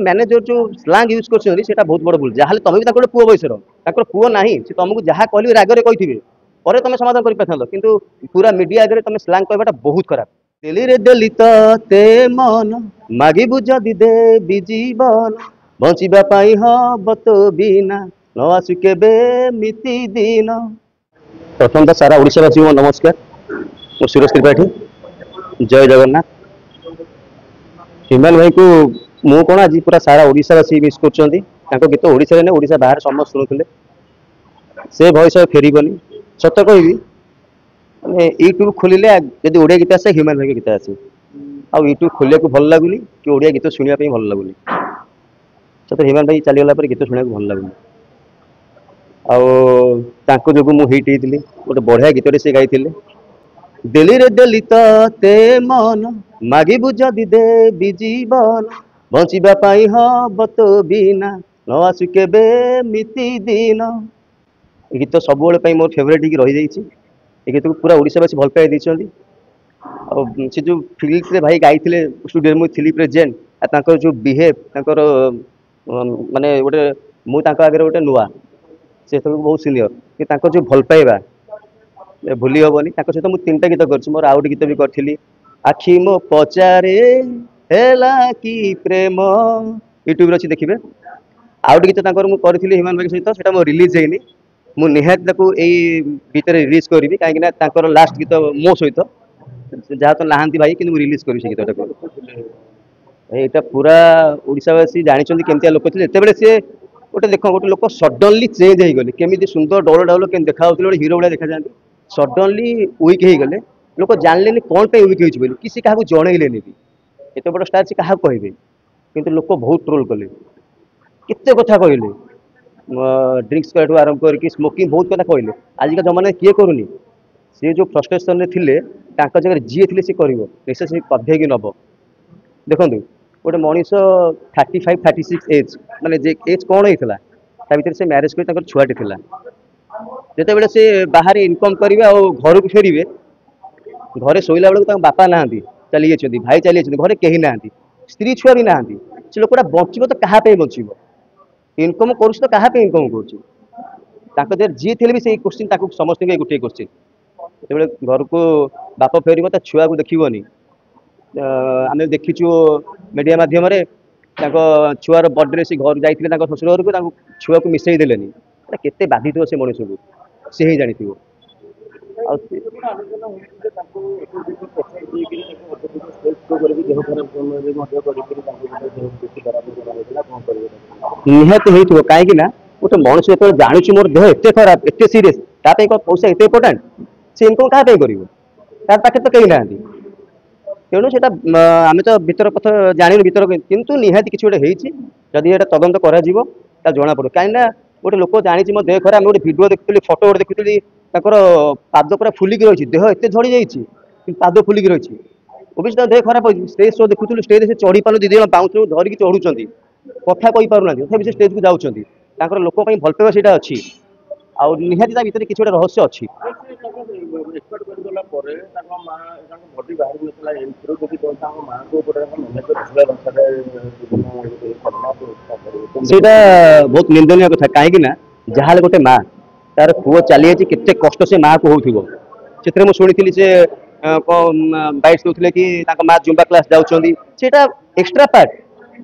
Manager जो Solang use कर बहुत बड़ भूल जहाँ तुम भी पुओ बयसर पुओ ना से तुमको जहाँ कहली रागरे कही पर तुम समाधान कर पार कि पूरा मीडिया आगे तुम स्लांग कहवाटा बहुत खराब। दिल्ली रे दिल्ली ते मन मागिबु जदि देबी जीवन बंचिबा पाई हब तो बिना न आसु केबे मिति दिन। प्रथम तो सारा ओडिशावासी को नमस्कार। मु सुरेश त्रिपाठी। जय जगन्नाथ। हिमाल भाई को मु कौन आज पूरा सारा ओडिशावासी मिस कर गीत ओडिशा ने ओडिशा बाहर समस्त शुणुले से भयस फेरबनी सत कहि मैंने यूट्यूब खोलिले जब ओडिया गीत आसे ह्यूमन भाई गीत आसे आउ यूट्यूब खोलिया को भल लगुनि कि ओडिया गीत शुणा भल लगुनि सत ह्यूमन भाई चलीगला गीत शुणा भल लगुनि आउ जो मुझे हिट होती गोटे बढ़िया गीत से गाई दिल्ली रे दिल्ली ते मन मागिबु जदि देबी जीवन बंचिबा पाई हब तो बिना न आसु केबे मिति दिन। गीत सब मोर फेवरेट रही जाइए। ये गीत को पूरा ओडिशावासी भल पाई से जो फिल्म रे भाई गाई स्टूडियो में थी प्रेजेंट जो बिहेव माने गोटे मुझे आगे गोटे नुआ से बहुत सीनियर कि जो भल पाइबा भूली हेनी सहित मुझे 3टा गीत कर मोर आउट गीत भी करी आखि मो पचारे हेला कि प्रेम यूट्यूब अच्छी देखिए आउट गीत करी ह्यूमन भाई सहित से रिलीज है मुझे निहाती भितर रिलीज करी कहीं लास्ट गीत मो सहित जहाँ तो नहांती भाई कि रिलीज करी गीत यहाँ पूरा ओडिशावासी जानते केमतिया लोक थे जिते सी गोटे देख गोटे लोक सडनली चेंज हो गले केमी सुंदर डौल डाउल के देखा गोटे हिरो भाई देखा जाती सडनली वीक हो गले लोक जानले कौन पे वीक हो कि सी क्या जनइले भी एत बड़ स्टार से क्या कहे कि लोक बहुत ट्रोल कले केते कथा कहले ड्रिंक्स करेठू आरंभ करके स्मोकिंग बहुत कथा कहले आजिका जमाना किए करूनी सी जो फ्रस्ट्रेसन थे जगह जी थे सी कर निश्चय कधे कि नब देखो गोटे मनीष 35 36 एज माने एज कौन होता भर से मैरेज कर छुआटे था जिते से बाहर इनकम करेंगे और घर को फेरवे घरे शोला बेलू बापा ना चली जाती भाई चली जाती घरे कहीं ना स्त्री छुआ भी ना से लोकटा बचो तो क्या बचो इनकम कर तो क्या इनकम कर जी थे भी क्वेश्चन समस्त गोटे क्वेश्चन जो घर को बाप फेर छुआ को देखनी आम देखीचु मीडिया मध्यम छुआर बर्थडे से घर जाते शशुर घर को छुआ को मिसई देलेनी केते बाधित से मनुष्य को सी ही जानी निहत हो कहीं गोटे मनुष्य जो जानूँ मोर देह एत खराब एत सीरीयस पैसा एत इम्पोर्टाट से इनकम क्या कर पाखे तो कहीं ना तेणु से आम तो भीतर कथा जानू भीतर कितु निहाती किसी गोटे जदि यहाँ तदंत कर जना पड़े कहीं गोटे लोक जानी मो देह खराब गोटे भिडियो देखी फटो गोटे देखी पाद पूरा फुलिक रही देह एत झड़ी जाइए पाद फुलिक रही ओबियसली देह खराब हो स्टेज शो देखुलू स्टेज से चढ़ी पार दीदी बाउंस धरिकी चढ़ुंट कथा कही पार ना तथा से स्टेज को जाऊँच लोक भल पाइबा से अच्छी आउ निहाती भीतर किसी गोटे रहस्य अच्छी बहुत निंदनीय कथा कहीं जहाँ गोटे माँ तार पुओ चली जाए कष्ट से माँ को हो शुणी से बाइट दौले कि माँ जुम्बा क्लास जाऊँगी एक्सट्रा पार्ट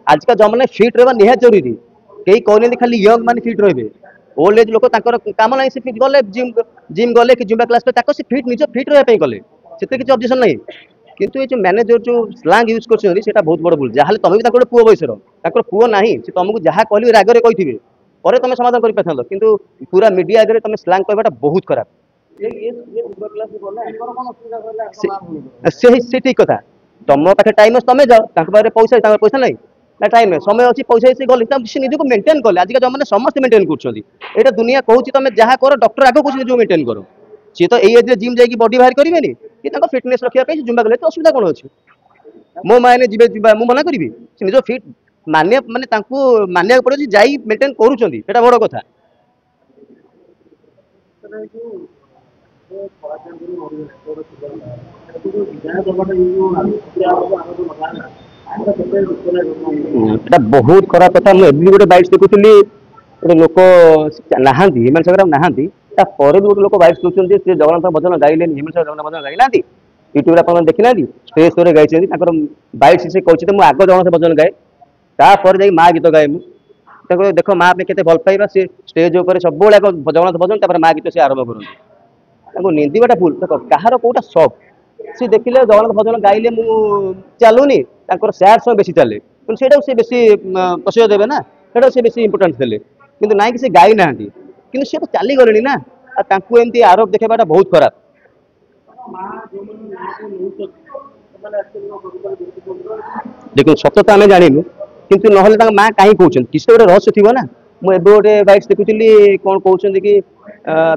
आजका जमाना फिट रहा निहात जरूरी कहीं कहते खाली यंग मान फिट रे ओल्ड एज लोक कम ना से फिट गले जिम गले कि जुम्बा क्लास से फिट निज फिट रही गले से किसी ऑब्जेक्शन नहीं किंतु ये जो मैनेजर जो स्लांग यूज कर बहुत बड़ भूल जहाँ तुम भी पुओ बयसर पुओ ना से तुमको जहाँ कहली रागरे कही पर तुम समाधान कर पार कि पूरा मीडिया आगे तुम स्लांग कहवाटा बहुत खराब से ठीक कथा तुम पाखे टाइम तुम जाओ पाखे पैसा पैसा नहीं ना टाइम नहीं समय अच्छी पैसा से गले निजी मेंटेन कले आज जमाने समस्त मेंटेन कर दुनिया कहूँ तुम जहाँ कर डॉक्टर आगे कह जो मेंटेन कर सी तो ये जिम जाकि बॉडी बाहर करेंगे कि फिटनेस रखापी जुम्बा कले तो असुविधा कौन अच्छी मो माने जी मुझे मना करी निज फिट मानिया माने मानिया पड़े जाई मेंटेन करुँच बड़ कथा এটা ବହୁତ ଖରାପ କଥା। ମୁଁ ଏବେ ଗୋଟେ ବାଇଟ୍ସ ଦେଖୁଥିଲି, ଗୋଟେ ଲୋକ ନାହାନ୍ତି, ହିମାଂଶୁ ସାଗର ନାହାନ୍ତି, ତାପରେ ବି ଗୋଟେ ଲୋକ ବାଇଟ୍ସ ଦଉଛନ୍ତି ଯେ ସେ ଜଗନ୍ନାଥ ଭଜନ ଗାଇଲେନି, ହିମାଂଶୁ ସାଗର ଜଗନ୍ନାଥ ଭଜନ ଗାଇନାହାନ୍ତି। ୟୁଟ୍ୟୁବରେ ଆପଣ ଦେଖିନାହାନ୍ତି, ଷ୍ଟେଜ ଶୋରେ ଗାଇଛନ୍ତି ତାଙ୍କର ବାଇଟ୍ସ। ସେ କହିଛନ୍ତି ମୁଁ ଆଗ ଜଗନ୍ନାଥ ଭଜନ ଗାଏ, ତାପରେ ଯାଇକି ମା ଗୀତ ଗାଏ। ମୁଁ ତାକୁ ଦେଖ ମା ପାଇଁ କେତେ ଭଲ ପାଇବା, ସେ ଷ୍ଟେଜ ଉପରେ ସବୁବେଳେ ଆଗ ଜଗନ୍ନାଥ ଭଜନ ତାପରେ ମା ଗୀତ ସେ ଆରମ୍ଭ କରନ୍ତି। ତାଙ୍କୁ ନିନ୍ଦିବାଟା ଭୁଲ। ଦେଖ କାହାର କୋଉଟା ସକ୍, ସେ ଦେଖିଲେ ଜଗନ୍ନାଥ ଭଜନ ଗାଇଲେ ମୁଁ ଚାଲୁନି, ତାଙ୍କର ସ୍ୟାଡ୍ ସଙ୍ଗ ବେଶୀ ଚାଲେ, କିନ୍ତୁ ସେଇଟାକୁ ସେ ବେଶୀ ପ୍ରଶୟ ଦେବେ ନା, ସେଇଟାକୁ ସେ ବେଶୀ ଇମ୍ପୋର୍ଟାନ୍ସ ଦେଲେ। କିନ୍ତୁ ନାଇଁ କି ସେ ଗାଇ ନାହାନ୍ତି, କିନ୍ତୁ ସେ ତ ଚାଲିଗଲେଣି ନା, ଆଉ ତାଙ୍କୁ ଏମିତି ଆରୋପ ଦେଖେଇବାଟା ବହୁତ ଖରାପ। ଦେଖନ୍ତୁ ସତ ତ ଆମେ ଜାଣିନୁ, କିନ୍ତୁ ନହେଲେ ତାଙ୍କ ମା କାହିଁ କହୁଛନ୍ତି, କିଛି ଗୋଟେ ରହସ୍ୟ ଥିବ ନା। ମୁଁ ଏବେ ଗୋଟେ ବାଇଟ୍ସ ଦେଖୁଥିଲି, କଣ କହୁଛନ୍ତି କି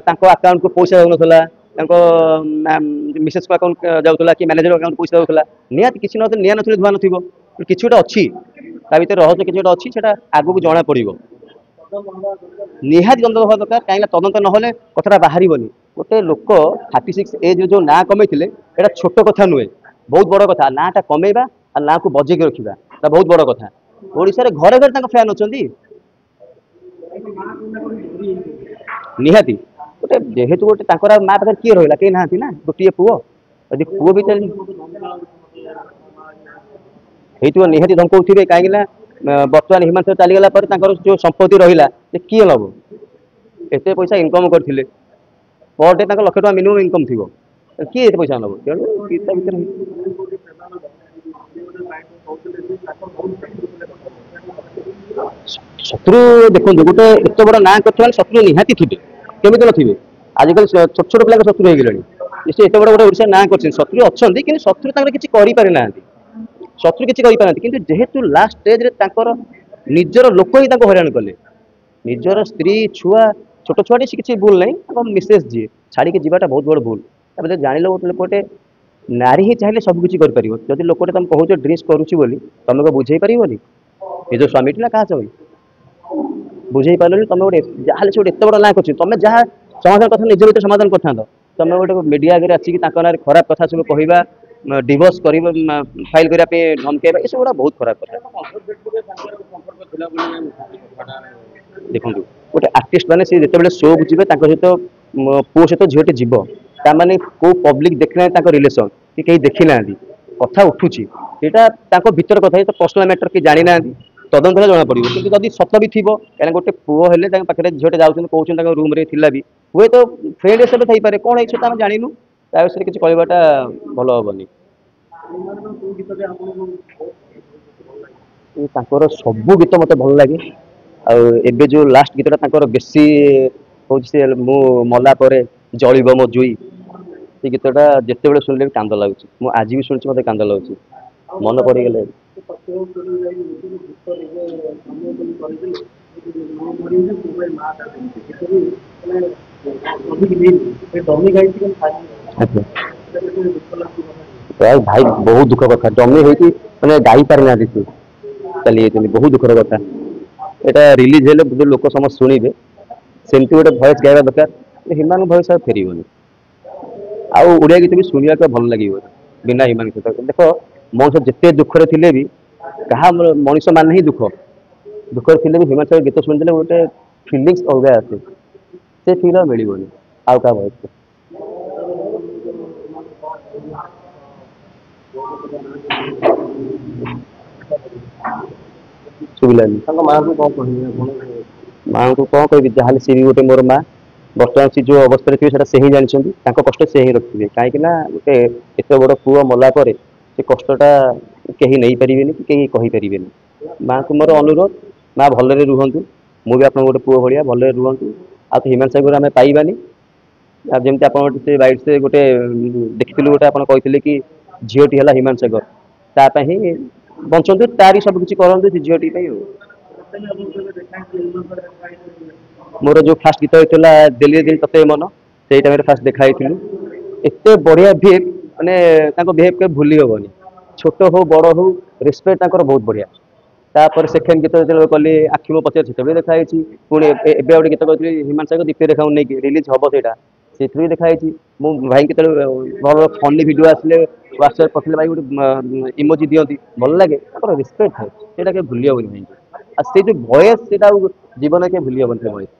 ତାଙ୍କ ଆକାଉଣ୍ଟକୁ ପଇସା ଯାଉନଥିଲା, ତାଙ୍କ ମିସେସଙ୍କ ଆକାଉଣ୍ଟ ଯାଉଥିଲା, କି ମ୍ୟାନେଜର ଆକାଉଣ୍ଟ ପଇସା ଯାଉଥିଲା। ନିହାତି କିଛି ନଥିଲେ, ନିଆଁ ନଥିଲେ ଧୂଆଁ ନଥିବ, କିଛି ଗୋଟେ ଅଛି ତା ଭିତରେ ରହସ୍ୟ, କିଛି ଗୋଟେ ଅଛି, ସେଟା ଆଗକୁ ଜଣା ପଡିବ। ନିହାତି ତଦନ୍ତ ହବା ଦରକାର, କାହିଁକିନା ତଦନ୍ତ ନହେଲେ କଥାଟା ବାହାରିବନି। ଗୋଟେ ଲୋକ 36 ଏଜ୍ ଯୋଉ ନାଁ କମେଇଥିଲେ, ଏଟା ଛୋଟ କଥା ନୁହେଁ, ବହୁତ ବଡ କଥା। ନାଁଟା କମେଇବା ଆଉ ନାଁକୁ ବଜେଇକି ରଖିବା, ଏଟା ବହୁତ ବଡ କଥା। ଓଡିଶାରେ ଘରେ ଘରେ ତାଙ୍କ ଫ୍ୟାନ୍ ଅଛନ୍ତି। ନିହାତି ଗୋଟେ ଯେହେତୁ ଗୋଟେ ତାଙ୍କର ମା ପାଖରେ କିଏ ରହିଲା, କେହି ନାହାନ୍ତି ନା, ଗୋଟିଏ ପୁଅ। ଯଦି ପୁଅ ବି ଚାଲି ହେଇଥିବ, ନିହାତି ଧମକଉଥିବେ, କାହିଁକି ନା ବର୍ତ୍ତମାନ ହିମାଂଶୁ ଚାଲିଗଲା ପରେ ତାଙ୍କର ଯୋଉ ସମ୍ପତ୍ତି ରହିଲା ସେ କିଏ ନବ? ଏତେ ପଇସା ଇନକମ କରିଥିଲେ, ପର ଡେ ତାଙ୍କ ଲକ୍ଷ ଟଙ୍କା ମିନିମମ୍ ଇନକମ ଥିବ, କିଏ ଏତେ ପଇସା ନବ? ତେଣୁ ତା ଭିତରେ ଶତ୍ରୁ ଦେଖନ୍ତୁ, ଗୋଟେ ଏତେ ବଡ ନାଁ କରିଥିବା ଶତ୍ରୁ ନିହାତି ଥିବେ, କେମିତି ନଥିବେ? ଆଜିକାଲି ଛୋଟ ଛୋଟ ପିଲାଙ୍କ ଶତ୍ରୁ ହେଇଗଲେଣି। ସେ ଏତେ ବଡ ଗୋଟେ ଓଡିଶା ନାଁ କରିଛନ୍ତି, ଶତ୍ରୁ ଅଛନ୍ତି, କିନ୍ତୁ ଶତ୍ରୁ ତାଙ୍କର କିଛି କରିପାରିନାହାନ୍ତି। ଶତ୍ରୁ କିଛି କରିପାରନ୍ତି, କିନ୍ତୁ ଯେହେତୁ ଲାଷ୍ଟ ଷ୍ଟେଜରେ ତାଙ୍କର ନିଜର ଲୋକ ହିଁ ତାଙ୍କୁ ହଇରାଣ କଲେ, ନିଜର ସ୍ତ୍ରୀ ଛୁଆ, ଛୋଟ ଛୁଆଟି ସେ କିଛି ଭୁଲ ନାହିଁ, ତାଙ୍କ ମିସେସ୍ ଯିଏ ଛାଡିକି ଯିବାଟା ବହୁତ ବଡ ଭୁଲ। ତାପରେ ଜାଣିଲ ଗୋଟେ ଲୋକଟେ, ନାରୀ ହିଁ ଚାହିଁଲେ ସବୁ କିଛି କରିପାରିବ। ଯଦି ଲୋକଟେ ତମେ କହୁଛ ଡ୍ରିଙ୍କସ କରୁଛି ବୋଲି, ତମକୁ ବୁଝେଇ ପାରିବନି ନିଜ ସ୍ୱାମୀଟି ନା କାହା ସହ ବୁଝେଇ ପାରିଲନି? ତମେ ଗୋଟେ ଯାହାହେଲେ ସେ ଗୋଟେ ଏତେ ବଡ ନାଁ କରିଛି, ତମେ ଯାହା ସମାଧାନ କଥା ନିଜ ଭିତରେ ସମାଧାନ କରିଥାନ୍ତ, ତମେ ଗୋଟେ ମିଡିଆ ଆଗରେ ଆସିକି ତାଙ୍କ ନାଁରେ ଖରାପ କଥା ସବୁ କହିବା, ଡିଭୋର୍ସ କରିବା, ଫାଇଲ କରିବା ପାଇଁ ଧମକେଇବା, ଏସବୁ ଗୁଡା ବହୁତ ଖରାପ କଥା। ଦେଖନ୍ତୁ ଗୋଟେ ଆର୍ଟିଷ୍ଟ ମାନେ ସେ ଯେତେବେଳେ ଶୋକୁ ଯିବେ, ତାଙ୍କ ସହିତ ପୁଅ ସହିତ ଝିଅଟି ଯିବ, ତାମାନେ କୋଉ ପବ୍ଲିକ ଦେଖିନାହାନ୍ତି ତାଙ୍କ ରିଲେସନ, କି କେହି ଦେଖି ନାହାନ୍ତି, କଥା ଉଠୁଛି, ଏଇଟା ତାଙ୍କ ଭିତର କଥା, ତ ପର୍ସନାଲ ମ୍ୟାଟର କି ଜାଣିନାହାନ୍ତି, ତଦନ୍ତ ହେଲେ ଜଣା ପଡିବ। କିନ୍ତୁ ଯଦି ସତ ବି ଥିବ, କାହିଁକିନା ଗୋଟେ ପୁଅ ହେଲେ ତାଙ୍କ ପାଖରେ ଝିଅଟେ ଯାଉଛନ୍ତି, କହୁଛନ୍ତି ତାଙ୍କ ରୁମ ରେ ଥିଲା ବି, ହୁଏତ ଫ୍ରେଣ୍ଡ ହିସେବେ ଥାଇପାରେ, କଣ ହେଇଛି ତ ଆମେ ଜାଣିନୁ, ତା ବିଷୟରେ କିଛି କହିବାଟା ଭଲ ହବନି। ତାଙ୍କର ସବୁ ଗୀତ ମତେ ଭଲ ଲାଗେ, ଆଉ ଏବେ ଯୋଉ ଲାଷ୍ଟ ଗୀତଟା ତାଙ୍କର ବେଶୀ ହଉଛି, ସେ ମୁଁ ମଲା ପରେ ଜଳିବ ମୋ ଜୁଇ, ସେ ଗୀତଟା ଯେତେବେଳେ ଶୁଣିଲେ ବି କାନ୍ଦ ଲାଗୁଛି। ମୁଁ ଆଜି ବି ଶୁଣିଛି, ମତେ କାନ୍ଦ ଲାଗୁଛି, ମନେ ପଡିଗଲେ। ଆଚ୍ଛା। ଭାଇ ବହୁତ ଦୁଃଖ କଥା, ଜମି ହେଇକି ମାନେ ଗାଇ ପାରିନାହାନ୍ତି ସେ, ଚାଲି ଯାଇଛନ୍ତି, ବହୁତ ଦୁଃଖର କଥା। ଏଇଟା ରିଲିଜ ହେଲେ ବହୁତ ଲୋକ ସମସ୍ତେ ଶୁଣିବେ, ସେମିତି ଗୋଟେ ଭଏସ ଗାଇବା ଦରକାର। ହିମାନ ଭଏସ ଆଉ ଫେରିବନି, ଆଉ ଓଡିଆ ଗୀତ ବି ଶୁଣିବାକୁ ଭଲ ଲାଗିବ ବିନା ହିମାନ ସହିତ। ଦେଖ ମଣିଷ ଯେତେ ଦୁଃଖରେ ଥିଲେ ବି, କାହା ମଣିଷ ମାନେ ହିଁ ଦୁଃଖରେ ଥିଲେ ବି ହିମାନ ସାଗର ଗୀତ ଶୁଣିଥିଲେ ଗୋଟେ ଫିଲିଙ୍ଗସ ଅଲଗା ଆସେ, ସେ ଫିଲ୍ ଆଉ ମିଳିବନି ଆଉ କାହା ଭଏସରେ। ଶୁଭିଲାନି। ତାଙ୍କ ମାଆଙ୍କୁ କଣ କହିବେ ଆପଣ? ମାଆଙ୍କୁ କଣ କହିବି, ଯାହାହେଲେ ସିଏ ବି ଗୋଟେ ମୋର ମା। ବର୍ତ୍ତମାନ ସେ ଯୋଉ ଅବସ୍ଥାରେ ଥିବେ ସେଟା ସେ ହିଁ ଜାଣିଛନ୍ତି, ତାଙ୍କ କଷ୍ଟ ସେ ହିଁ ରଖିଥିବେ। କାହିଁକି ନା ଗୋଟେ ଏତେ ବଡ ପୁଅ ମଲା ପରେ ସେ କଷ୍ଟଟା କେହି ନେଇପାରିବେନି କି କେହି କହିପାରିବେନି। ମାଆଙ୍କୁ ମୋର ଅନୁରୋଧ, ମା ଭଲରେ ରୁହନ୍ତୁ, ମୁଁ ବି ଆପଣଙ୍କ ଗୋଟେ ପୁଅ ଭଳିଆ, ଭଲରେ ରୁହନ୍ତୁ। ଆଉ ତ ହିମାଂଶୁ ସାଗର ଆମେ ପାଇବାନି। ଆଉ ଯେମିତି ଆପଣ ସେ ବାଇଟ୍ସରେ ଗୋଟେ ଦେଖିଥିଲୁ, ଗୋଟେ ଆପଣ କହିଥିଲେ କି ଝିଅଟି ହେଲା ହିମାଂଶୁ ସାଗର, ତା ପାଇଁ ହିଁ ବଞ୍ଚନ୍ତୁ, ତାରି ସବୁ କିଛି କରନ୍ତୁ ସେ ଝିଅଟି ପାଇଁ। ଆଉ ମୋର ଯୋଉ ଫାଷ୍ଟ ଗୀତ ହେଇଥିଲା ଦିଲ୍ଲୀ ଦିଲ ତତେ ମନ, ସେଇ ଟାଇମରେ ଫାଷ୍ଟ ଦେଖା ହେଇଥିଲୁ। ଏତେ ବଢିଆ ବିହେଭ, ମାନେ ତାଙ୍କ ବିହେଭ କେବେ ଭୁଲି ହବନି, ଛୋଟ ହଉ ବଡ ହଉ ରେସପେକ୍ଟ ତାଙ୍କର ବହୁତ ବଢିଆ। ତାପରେ ସେକେଣ୍ଡ ଗୀତ ଯେତେବେଳେ କଲି ଆଖି ମୋ ପଛରେ, ସେତେବେଳେ ଦେଖା ହେଇଛି। ପୁଣି ଏବେ ଗୋଟେ ଗୀତ କହିଥିଲି ହିମାଂଶୁ ସାଗର ଦୀପ୍ତି ରେଖାଙ୍କୁ ନେଇକି, ରିଲିଜ ହବ ସେଇଟା, ସେଥିରୁ ବି ଦେଖାଯାଇଛି। ମୁଁ ଭାଇ କେତେବେଳେ ଭଲ ଫନି ଭିଡ଼ିଓ ଆସିଲେ ହ୍ୱାଟ୍ସଆପ୍ ପଠେଇଲେ ଭାଇ ଗୋଟେ ଇମୋଜି ଦିଅନ୍ତି, ଭଲ ଲାଗେ, ତାଙ୍କର ରେସ୍ପେକ୍ଟ ଥାଏ, ସେଇଟା କେବେ ଭୁଲି ହବନି ଭାଇ। ଆଉ ସେଇ ଯୋଉ ଭଏସ୍, ସେଇଟା ଆଉ ଜୀବନରେ କେବେ ଭୁଲି ହବନି ସେ ଭଏସ୍।